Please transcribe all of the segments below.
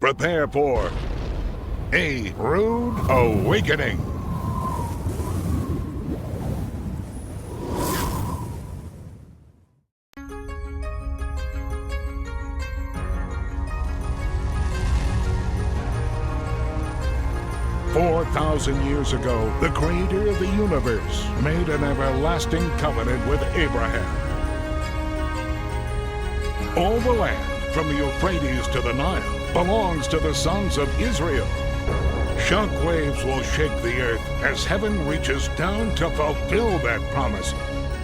Prepare for a rude awakening. "4,000 years ago, the creator of the universe made an everlasting covenant with Abraham. All the land, from the Euphrates to the Nile, belongs to the sons of Israel. Shockwaves will shake the earth as heaven reaches down to fulfill that promise.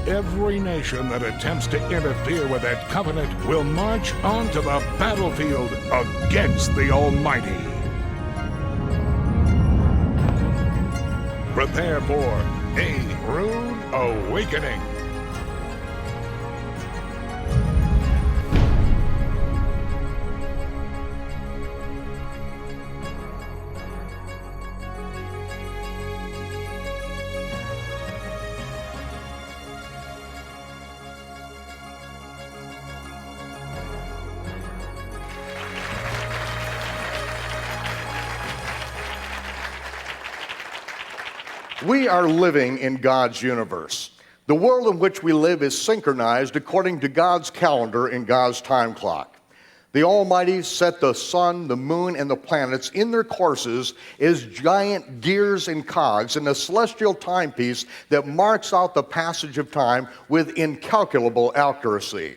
Every nation that attempts to interfere with that covenant will march onto the battlefield against the Almighty. Prepare for a rude awakening." We are living in God's universe. The world in which we live is synchronized according to God's calendar and God's time clock. The Almighty set the sun, the moon, and the planets in their courses as giant gears and cogs in a celestial timepiece that marks out the passage of time with incalculable accuracy.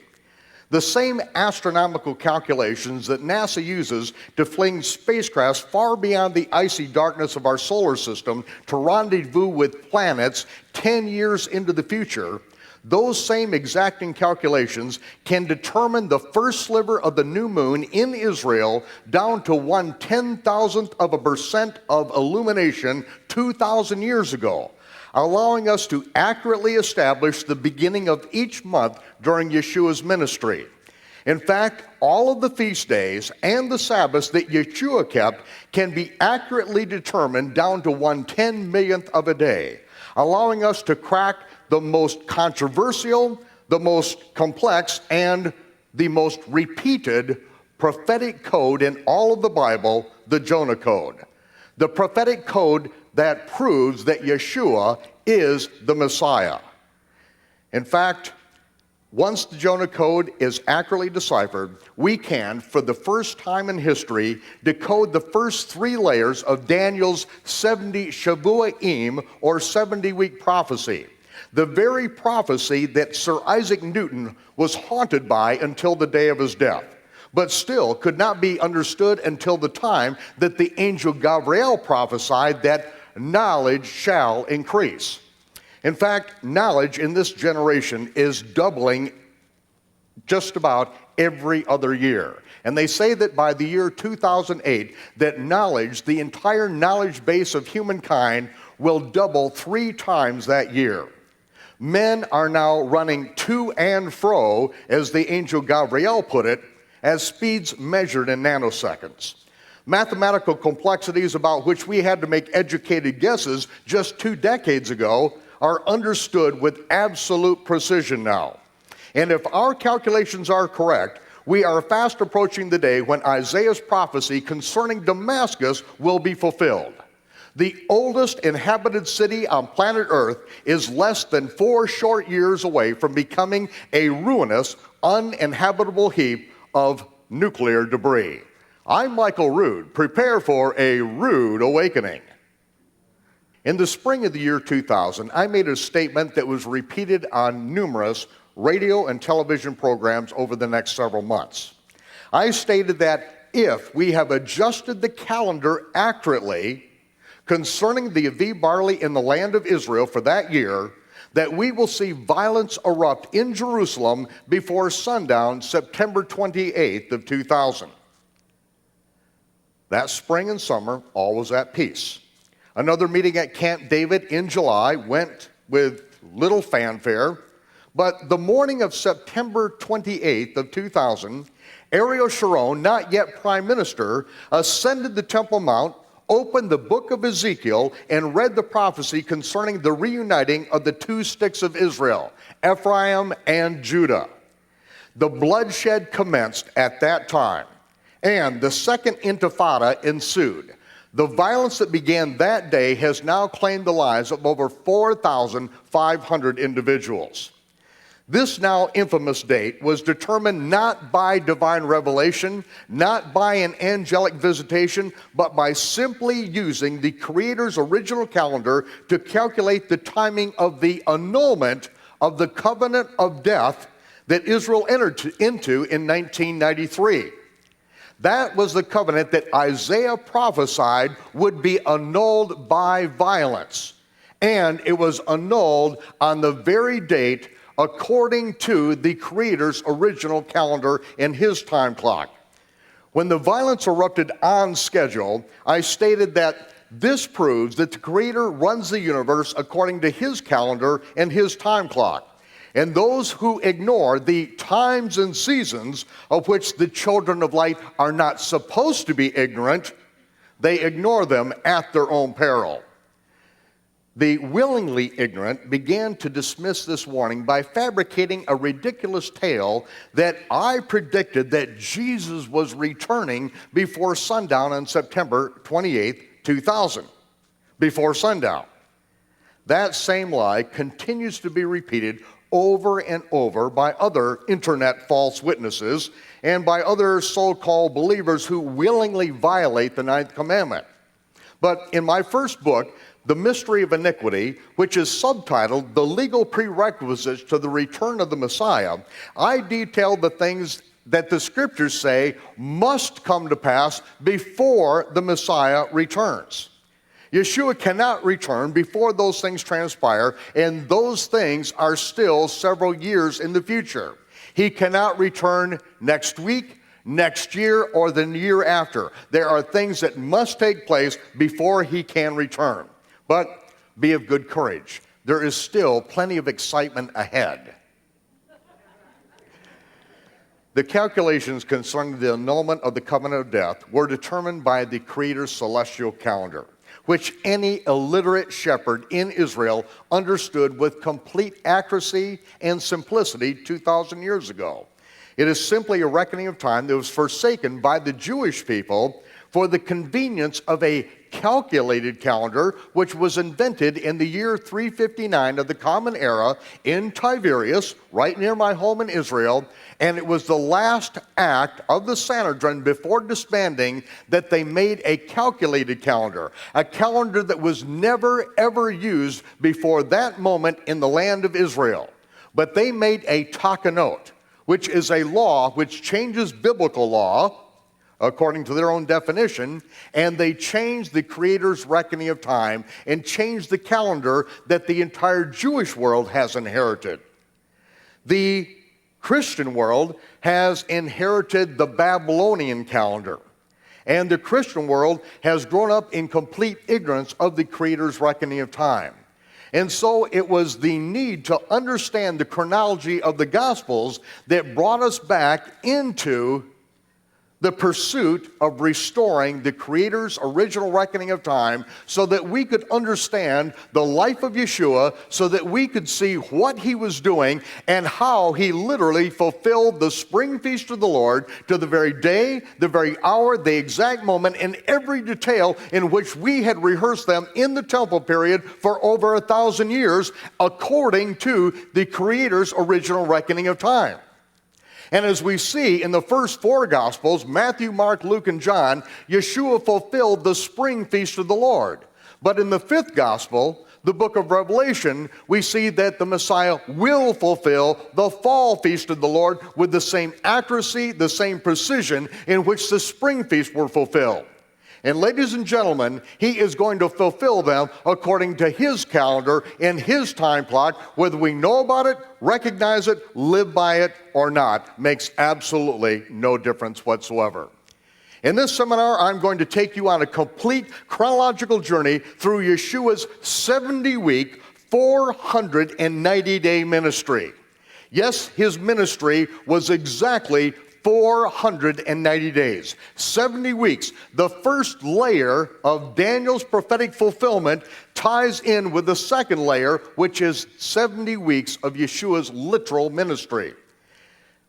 The same astronomical calculations that NASA uses to fling spacecrafts far beyond the icy darkness of our solar system to rendezvous with planets 10 years into the future, those same exacting calculations can determine the first sliver of the new moon in Israel down to 1/10,000% of illumination 2,000 years ago, allowing us to accurately establish the beginning of each month during Yeshua's ministry. In fact, all of the feast days and the Sabbaths that Yeshua kept can be accurately determined down to 1/10,000,000th of a day, allowing us to crack the most controversial, the most complex, and the most repeated prophetic code in all of the Bible, the Jonah Code. The prophetic code that proves that Yeshua is the Messiah. In fact, once the Jonah Code is accurately deciphered, we can, for the first time in history, decode the first 3 layers of Daniel's 70 Shavuot, or 70-week prophecy, the very prophecy that Sir Isaac Newton was haunted by until the day of his death, but still could not be understood until the time that the angel Gabriel prophesied that knowledge shall increase. In fact, knowledge in this generation is doubling just about every other year. And they say that by the year 2008, that knowledge, the entire knowledge base of humankind, will double 3 times that year. Men are now running to and fro, as the angel Gabriel put it, at speeds measured in nanoseconds. Mathematical complexities about which we had to make educated guesses just 2 decades ago are understood with absolute precision now. And if our calculations are correct, we are fast approaching the day when Isaiah's prophecy concerning Damascus will be fulfilled. The oldest inhabited city on planet Earth is less than 4 short years away from becoming a ruinous, uninhabitable heap of nuclear debris. I'm Michael Rood. Prepare for a rude awakening. In the spring of the year 2000, I made a statement that was repeated on numerous radio and television programs over the next several months. I stated that if we have adjusted the calendar accurately concerning the Aviv barley in the land of Israel for that year, that we will see violence erupt in Jerusalem before sundown, September 28th of 2000. That spring and summer, all was at peace. Another meeting at Camp David in July went with little fanfare, but the morning of September 28th of 2000, Ariel Sharon, not yet prime minister, ascended the Temple Mount, opened the book of Ezekiel, and read the prophecy concerning the reuniting of the 2 sticks of Israel, Ephraim and Judah. The bloodshed commenced at that time, And the Second Intifada ensued. The violence that began that day has now claimed the lives of over 4,500 individuals. This now infamous date was determined not by divine revelation, not by an angelic visitation, but by simply using the Creator's original calendar to calculate the timing of the annulment of the covenant of death that Israel entered into in 1993. That was the covenant that Isaiah prophesied would be annulled by violence. And it was annulled on the very date according to the Creator's original calendar and his time clock. When the violence erupted on schedule, I stated that this proves that the Creator runs the universe according to his calendar and his time clock. And those who ignore the times and seasons of which the children of light are not supposed to be ignorant, they ignore them at their own peril. The willingly ignorant began to dismiss this warning by fabricating a ridiculous tale that I predicted that Jesus was returning before sundown on September 28, 2000. Before sundown. That same lie continues to be repeated over and over by other internet false witnesses and by other so-called believers who willingly violate the ninth commandment. But in my first book, The Mystery of Iniquity, which is subtitled The Legal Prerequisites to the Return of the Messiah, I detailed the things that the scriptures say must come to pass before the Messiah returns. Yeshua cannot return before those things transpire, and those things are still several years in the future. He cannot return next week, next year, or the year after. There are things that must take place before he can return. But be of good courage. There is still plenty of excitement ahead. The calculations concerning the annulment of the covenant of death were determined by the Creator's celestial calendar, which any illiterate shepherd in Israel understood with complete accuracy and simplicity 2,000 years ago. It is simply a reckoning of time that was forsaken by the Jewish people for the convenience of a calculated calendar, which was invented in the year 359 of the Common Era in Tiberias, right near my home in Israel, and it was the last act of the Sanhedrin before disbanding that they made a calculated calendar, a calendar that was never ever used before that moment in the land of Israel. But they made a takanot, which is a law which changes biblical law, according to their own definition, and they changed the Creator's reckoning of time and changed the calendar that the entire Jewish world has inherited. The Christian world has inherited the Babylonian calendar, and the Christian world has grown up in complete ignorance of the Creator's reckoning of time. And so it was the need to understand the chronology of the Gospels that brought us back into the pursuit of restoring the Creator's original reckoning of time so that we could understand the life of Yeshua, so that we could see what he was doing and how he literally fulfilled the spring feast of the Lord to the very day, the very hour, the exact moment, and every detail in which we had rehearsed them in the temple period for over 1,000 years according to the Creator's original reckoning of time. And as we see in the first four Gospels, Matthew, Mark, Luke, and John, Yeshua fulfilled the spring feast of the Lord. But in the fifth Gospel, the book of Revelation, we see that the Messiah will fulfill the fall feast of the Lord with the same accuracy, the same precision in which the spring feasts were fulfilled. And ladies and gentlemen, he is going to fulfill them according to his calendar and his time clock. Whether we know about it, recognize it, live by it, or not, makes absolutely no difference whatsoever. In this seminar, I'm going to take you on a complete chronological journey through Yeshua's 70-week, 490-day ministry. Yes, his ministry was exactly 490 days, 70 weeks. The first layer of Daniel's prophetic fulfillment ties in with the second layer, which is 70 weeks of Yeshua's literal ministry.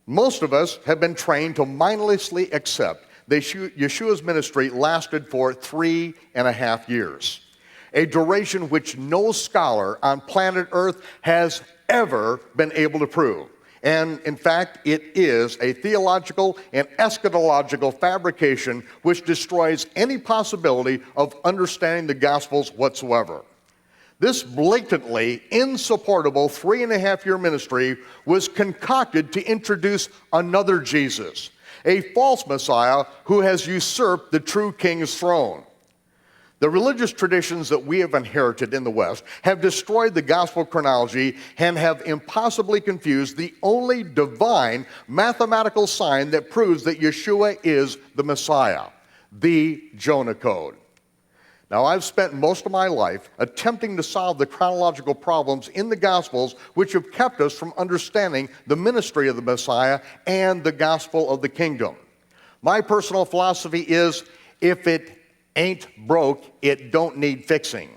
Most of us have been trained to mindlessly accept Yeshua's ministry lasted for 3.5 years, a duration which no scholar on planet Earth has ever been able to prove. And in fact, it is a theological and eschatological fabrication which destroys any possibility of understanding the Gospels whatsoever. This blatantly insupportable 3.5-year ministry was concocted to introduce another Jesus, a false Messiah who has usurped the true king's throne. The religious traditions that we have inherited in the West have destroyed the gospel chronology and have impossibly confused the only divine mathematical sign that proves that Yeshua is the Messiah, the Jonah Code. Now, I've spent most of my life attempting to solve the chronological problems in the Gospels which have kept us from understanding the ministry of the Messiah and the gospel of the kingdom. My personal philosophy is, if it ain't broke, it don't need fixing.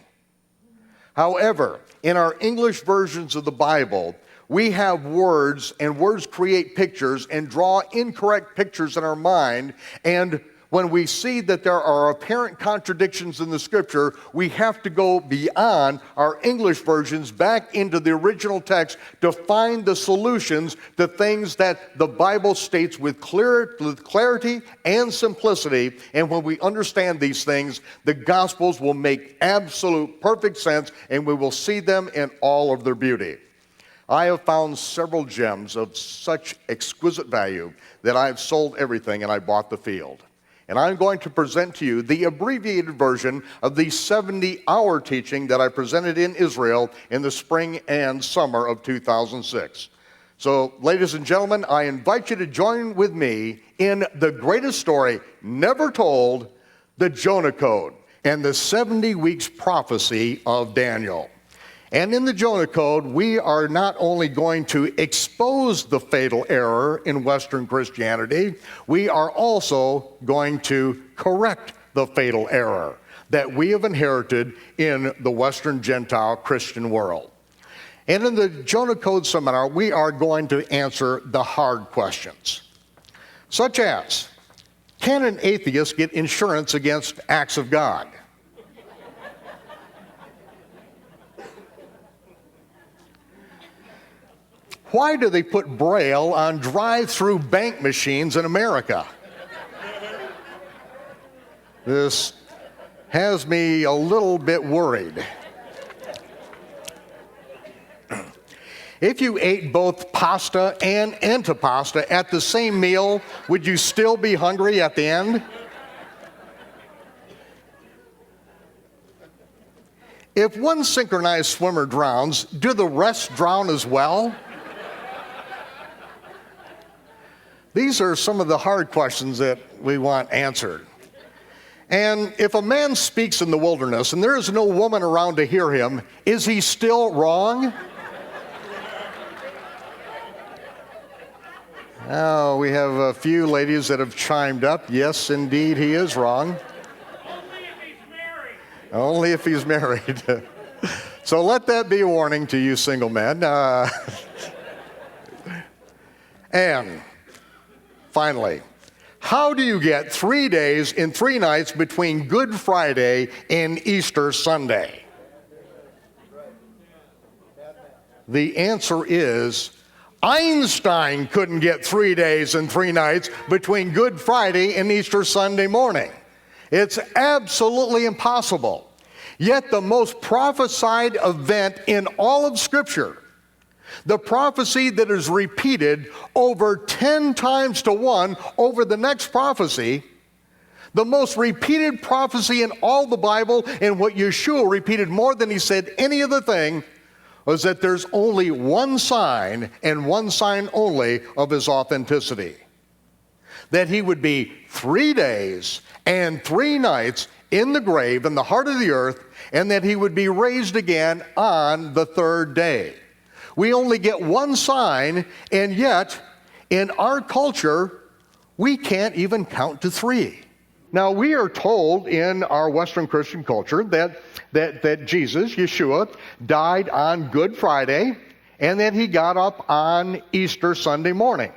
However, in our English versions of the Bible, we have words, and words create pictures and draw incorrect pictures in our mind, and when we see that there are apparent contradictions in the scripture, we have to go beyond our English versions back into the original text to find the solutions to things that the Bible states with clarity and simplicity. And when we understand these things, the Gospels will make absolute perfect sense, and we will see them in all of their beauty. I have found several gems of such exquisite value that I have sold everything and I bought the field. And I'm going to present to you the abbreviated version of the 70-hour teaching that I presented in Israel in the spring and summer of 2006. So, ladies and gentlemen, I invite you to join with me in the greatest story never told, the Jonah Code, and the 70 weeks prophecy of Daniel. And in the Jonah Code, we are not only going to expose the fatal error in Western Christianity, we are also going to correct the fatal error that we have inherited in the Western Gentile Christian world. And in the Jonah Code seminar, we are going to answer the hard questions, such as, can an atheist get insurance against acts of God? Why do they put Braille on drive-through bank machines in America? This has me a little bit worried. If you ate both pasta and antipasta at the same meal, would you still be hungry at the end? If one synchronized swimmer drowns, do the rest drown as well? These are some of the hard questions that we want answered. And if a man speaks in the wilderness and there is no woman around to hear him, is he still wrong? Oh, we have a few ladies that have chimed up. Yes, indeed, he is wrong. Only if he's married. So let that be a warning to you single men. And finally, how do you get 3 days and 3 nights between Good Friday and Easter Sunday? The answer is Einstein couldn't get 3 days and 3 nights between Good Friday and Easter Sunday morning. It's absolutely impossible. Yet the most prophesied event in all of Scripture, the prophecy that is repeated over 10 times to 1 over the next prophecy, the most repeated prophecy in all the Bible, and what Yeshua repeated more than he said any other thing, was that there's only one sign and one sign only of his authenticity. That he would be 3 days and 3 nights in the grave, in the heart of the earth, and that he would be raised again on the 3rd day. We only get one sign, and yet, in our culture, we can't even count to 3. Now, we are told in our Western Christian culture that Jesus, Yeshua, died on Good Friday, and that he got up on Easter Sunday morning.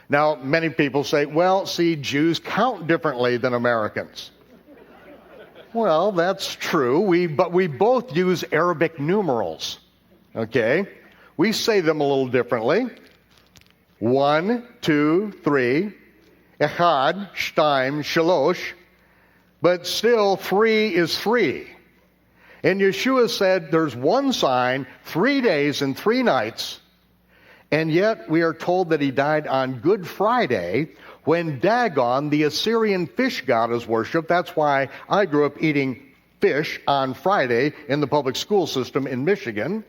Now, many people say, well, see, Jews count differently than Americans. Well, that's true, but we both use Arabic numerals, okay? We say them a little differently. 1, 2, 3, echad, shtaim, shalosh, but still 3 is 3. And Yeshua said there's one sign, 3 days and 3 nights, and yet we are told that he died on Good Friday when Dagon, the Assyrian fish god, is worshipped. That's why I grew up eating fish on Friday in the public school system in Michigan.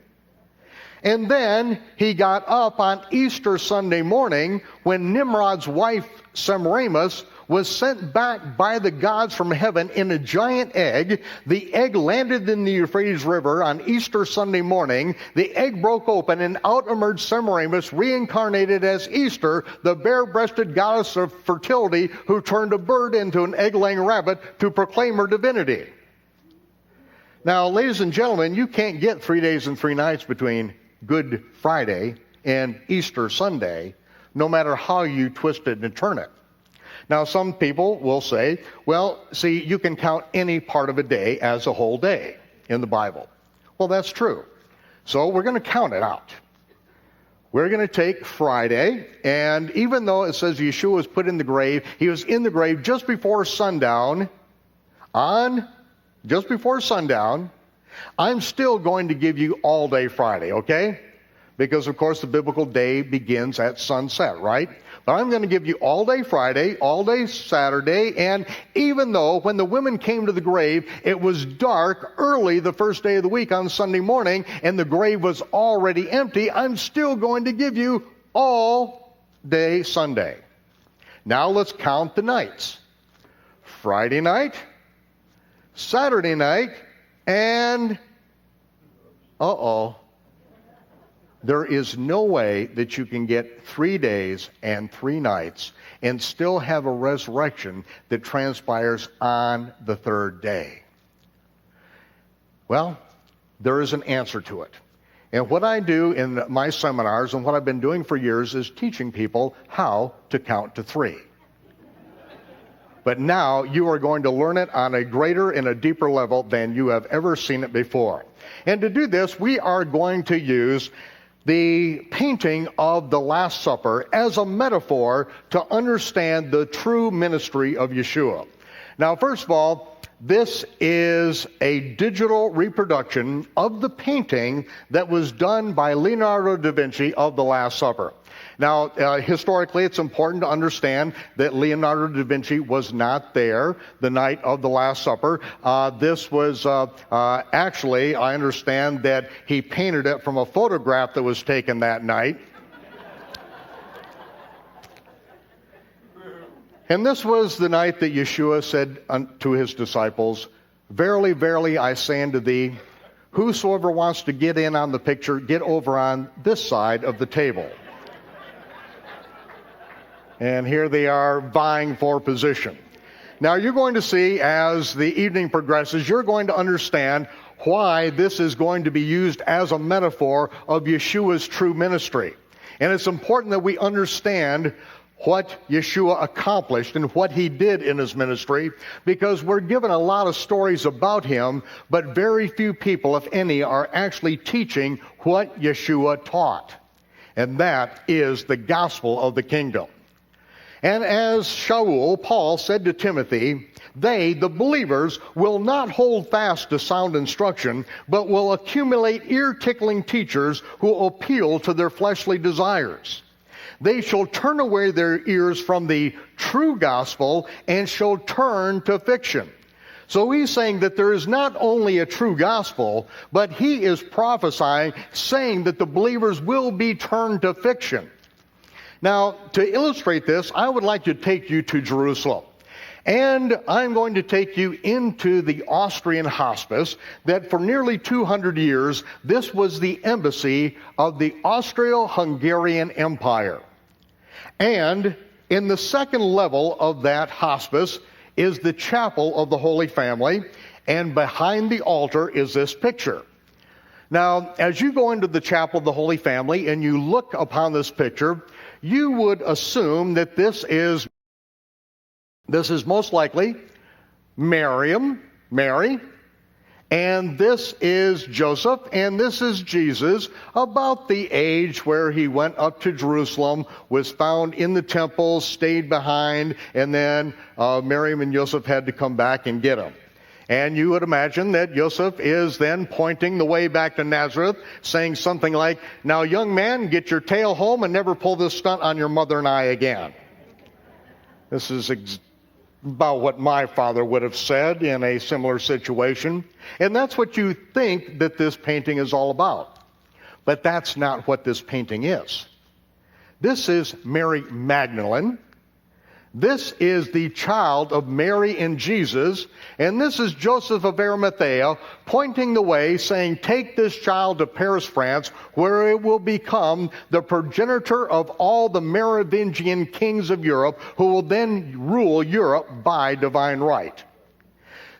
And then he got up on Easter Sunday morning when Nimrod's wife, Semiramis, was sent back by the gods from heaven in a giant egg. The egg landed in the Euphrates River on Easter Sunday morning. The egg broke open and out emerged Semiramis, reincarnated as Easter, the bare-breasted goddess of fertility who turned a bird into an egg-laying rabbit to proclaim her divinity. Now, ladies and gentlemen, you can't get 3 days and 3 nights between Good Friday and Easter Sunday, no matter how you twist it and turn it. Now, some people will say, well, see, you can count any part of a day as a whole day in the Bible. Well, that's true. So we're going to count it out. We're going to take Friday, and even though it says Yeshua was put in the grave, he was in the grave just before sundown. Just before sundown, I'm still going to give you all day Friday, okay? Because, of course, the biblical day begins at sunset, right? But I'm going to give you all day Friday, all day Saturday, and even though when the women came to the grave, it was dark early the first day of the week on Sunday morning, and the grave was already empty, I'm still going to give you all day Sunday. Now let's count the nights. Friday night, Saturday night, and there is no way that you can get 3 days and 3 nights and still have a resurrection that transpires on the third day. Well, there is an answer to it. And what I do in my seminars and what I've been doing for years is teaching people how to count to 3. But now you are going to learn it on a greater and a deeper level than you have ever seen it before. And to do this, we are going to use the painting of the Last Supper as a metaphor to understand the true ministry of Yeshua. Now, first of all, this is a digital reproduction of the painting that was done by Leonardo da Vinci of the Last Supper. Now, historically, it's important to understand that Leonardo da Vinci was not there the night of the Last Supper. This was actually, I understand that he painted it from a photograph that was taken that night. And this was the night that Yeshua said to his disciples, "Verily, verily, I say unto thee, whosoever wants to get in on the picture, get over on this side of the table." And here they are vying for position. Now you're going to see as the evening progresses, you're going to understand why this is going to be used as a metaphor of Yeshua's true ministry. And it's important that we understand what Yeshua accomplished and what he did in his ministry, because we're given a lot of stories about him, but very few people, if any, are actually teaching what Yeshua taught. And that is the gospel of the kingdom. And as Shaul, Paul, said to Timothy, they, the believers, will not hold fast to sound instruction, but will accumulate ear-tickling teachers who appeal to their fleshly desires. They shall turn away their ears from the true gospel and shall turn to fiction. So he's saying that there is not only a true gospel, but he is prophesying, saying that the believers will be turned to fiction. Now, to illustrate this, I would like to take you to Jerusalem. And I'm going to take you into the Austrian hospice that for nearly 200 years, this was the embassy of the Austro-Hungarian Empire. And in the second level of that hospice is the chapel of the Holy Family, and behind the altar is this picture. Now, as you go into the chapel of the Holy Family and you look upon this picture, you would assume that this is most likely Mary, and this is Joseph, and this is Jesus, about the age where he went up to Jerusalem, was found in the temple, stayed behind, and then Mary and Joseph had to come back and get him. And you would imagine that Joseph is then pointing the way back to Nazareth, saying something like, "Now, young man, get your tail home and never pull this stunt on your mother and I again." This is about what my father would have said in a similar situation. And that's what you think that this painting is all about. But that's not what this painting is. This is Mary Magdalene. This is the child of Mary and Jesus, and this is Joseph of Arimathea pointing the way, saying, "Take this child to Paris, France, where it will become the progenitor of all the Merovingian kings of Europe, who will then rule Europe by divine right."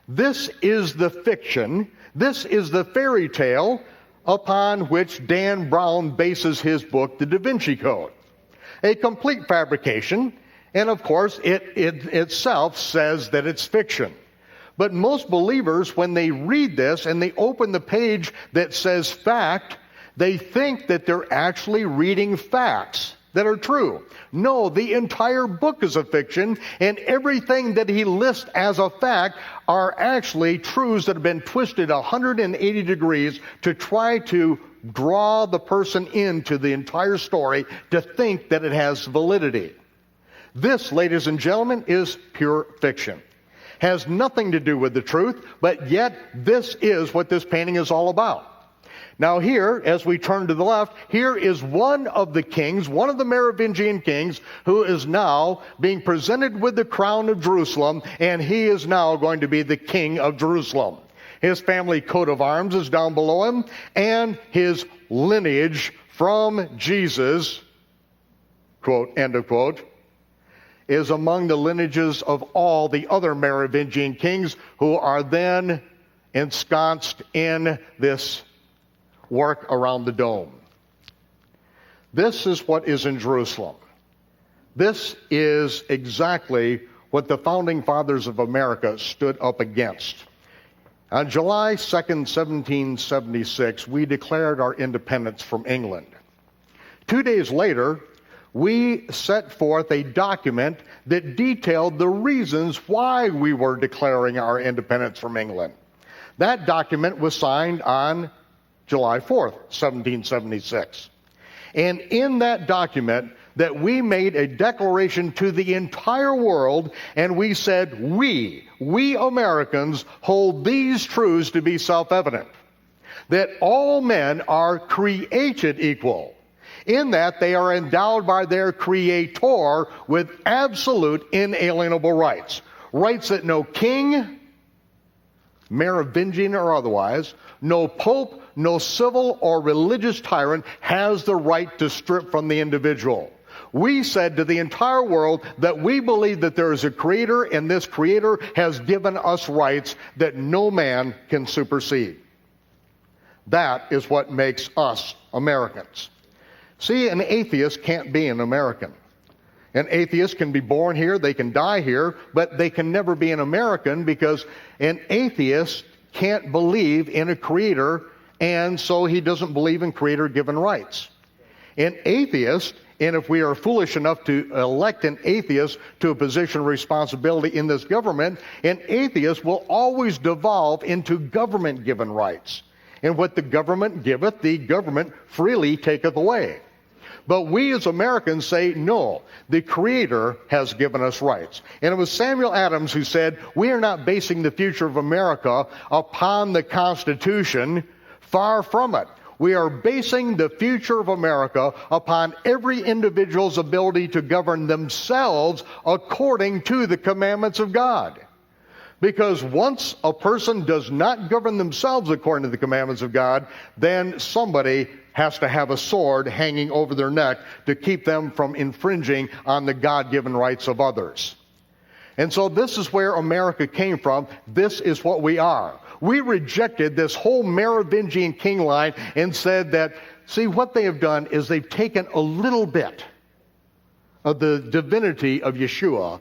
This is the fiction, this is the fairy tale upon which Dan Brown bases his book, The Da Vinci Code. A complete fabrication. And of course, it itself says that it's fiction. But most believers, when they read this and they open the page that says fact, they think that they're actually reading facts that are true. No, the entire book is a fiction, and everything that he lists as a fact are actually truths that have been twisted 180 degrees to try to draw the person into the entire story to think that it has validity. This, ladies and gentlemen, is pure fiction. Has nothing to do with the truth, but yet this is what this painting is all about. Now here, as we turn to the left, here is one of the kings, one of the Merovingian kings, who is now being presented with the crown of Jerusalem, and he is now going to be the king of Jerusalem. His family coat of arms is down below him, and his lineage from Jesus, quote, end of quote, is among the lineages of all the other Merovingian kings who are then ensconced in this work around the dome. This is what is in Jerusalem. This is exactly what the founding fathers of America stood up against. On July 2nd, 1776, we declared our independence from England. 2 days later, we set forth a document that detailed the reasons why we were declaring our independence from England. That document was signed on July 4th, 1776. And in that document, that we made a declaration to the entire world, and we said, we Americans hold these truths to be self-evident. That all men are created equal, in that they are endowed by their Creator with absolute inalienable rights. Rights that no king, Merovingian or otherwise, no pope, no civil or religious tyrant has the right to strip from the individual. We said to the entire world that we believe that there is a creator, and this creator has given us rights that no man can supersede. That is what makes us Americans. See, an atheist can't be an American. An atheist can be born here, they can die here, but they can never be an American because an atheist can't believe in a creator, and so he doesn't believe in creator-given rights. An atheist, and if we are foolish enough to elect an atheist to a position of responsibility in this government, an atheist will always devolve into government-given rights. And what the government giveth, the government freely taketh away. But we as Americans say, no, the Creator has given us rights. And it was Samuel Adams who said, we are not basing the future of America upon the Constitution. Far from it. We are basing the future of America upon every individual's ability to govern themselves according to the commandments of God. Because once a person does not govern themselves according to the commandments of God, then somebody has to have a sword hanging over their neck to keep them from infringing on the God-given rights of others. And so this is where America came from. This is what we are. We rejected this whole Merovingian king line and said that, see, what they have done is they've taken a little bit of the divinity of Yeshua,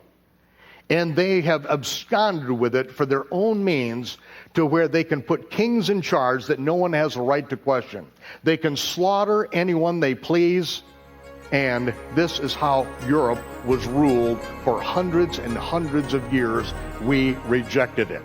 and they have absconded with it for their own means to where they can put kings in charge that no one has a right to question. They can slaughter anyone they please, and this is how Europe was ruled for hundreds and hundreds of years. We rejected it.